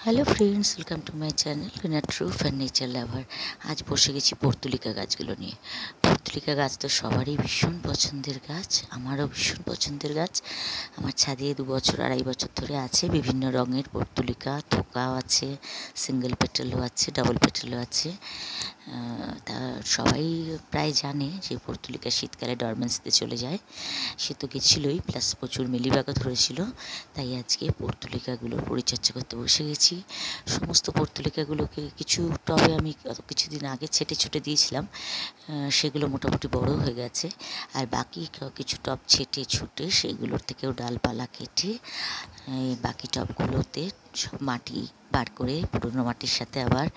Hello friends, welcome to my channel Rina truth and nature lover. আজ বসে গেছি portulaca গাছগুলো নিয়ে। পর্তুলিকা গাছ তো সবারই ভীষণ পছন্দের গাছ, আমারও ভীষণ পছন্দের গাছ। আমার ছাদে 2 বছর 2.5 বছর ধরে আছে। বিভিন্ন রঙের পর্তুলিকা, থোকাও আছে, সিঙ্গেল পেটেলও আছে, ডাবল পেটেলও আছে। তা সবাই প্রায় জানে যে পর্তুলিকা শীতকালে ডরমেন্সিতে চলে যায়। সে তো গেছিলোই, প্লাস প্রচুর মিলিবাগও ধরেছিল। তাই আজকে পর্তুলিকাগুলোর পরিচর্যা করতে বসে গেছি। সমস্ত পর্তুলিকাগুলোকে কিছু টবে আমি কিছুদিন আগে ছেটে ছুটে দিয়েছিলাম, সেগুলো মোটামুটি বড় হয়ে গেছে। আর বাকি কিছু টব ছেটে ছুটে সেগুলোর থেকেও ডালপালা কেটে বাকি টবগুলোতে সব মাটি বার করে পুরনো মাটির সাথে আবার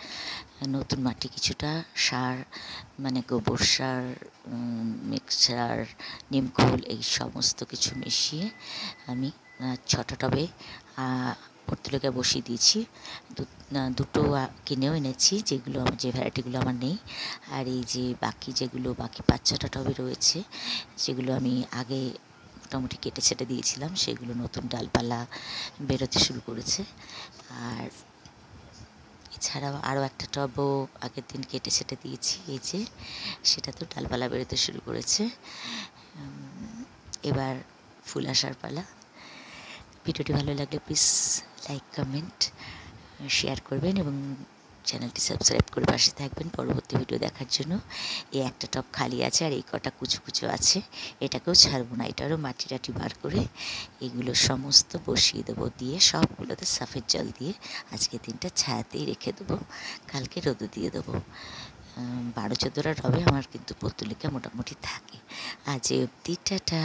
নতুন মাটি কিছুটা সার, মানে গোবর সার, মিক্সচার, নিমখোল, এই সমস্ত কিছু মিশিয়ে আমি 6টা টবে পর্তুলিকা বসিয়ে দিয়েছি। দুটো কিনেও এনেছি, যেগুলো আমার, যে ভ্যারাইটিগুলো আমার নেই। আর এই যে বাকি যেগুলো বাকি 5-6টা টবে রয়েছে, যেগুলো আমি আগে মোটামুটি কেটে ছেটে দিয়েছিলাম, সেগুলো নতুন ডালপালা বেরোতে শুরু করেছে। আর এছাড়াও আরও একটা টবও আগের দিন কেটে ছেটে দিয়েছি, এই যে সেটা তো ডালপালা বেরোতে শুরু করেছে। এবার ফুল আসার পালা। ভিডিওটি ভালো লাগলে প্লিজ লাইক, কমেন্ট, শেয়ার করবেন এবং চ্যানেলটি সাবস্ক্রাইব করে পাশে থাকবেন পরবর্তী ভিডিও দেখার জন্য। এই একটা টব খালি আছে আর এই কটা কুচো কুচো আছে, এটাকেও ছাড়বো না, এটারও মাটি টাটি বার করে এগুলো সমস্ত বসিয়ে দেবো, দিয়ে সবগুলোতে সাফের জল দিয়ে আজকে দিনটা ছায়াতেই রেখে দেবো, কালকে রোদে দিয়ে দেবো। 12-14টা টবে আমার কিন্তু পর্তুলিকা মোটামুটি থাকে। আজ অবধি টাটা।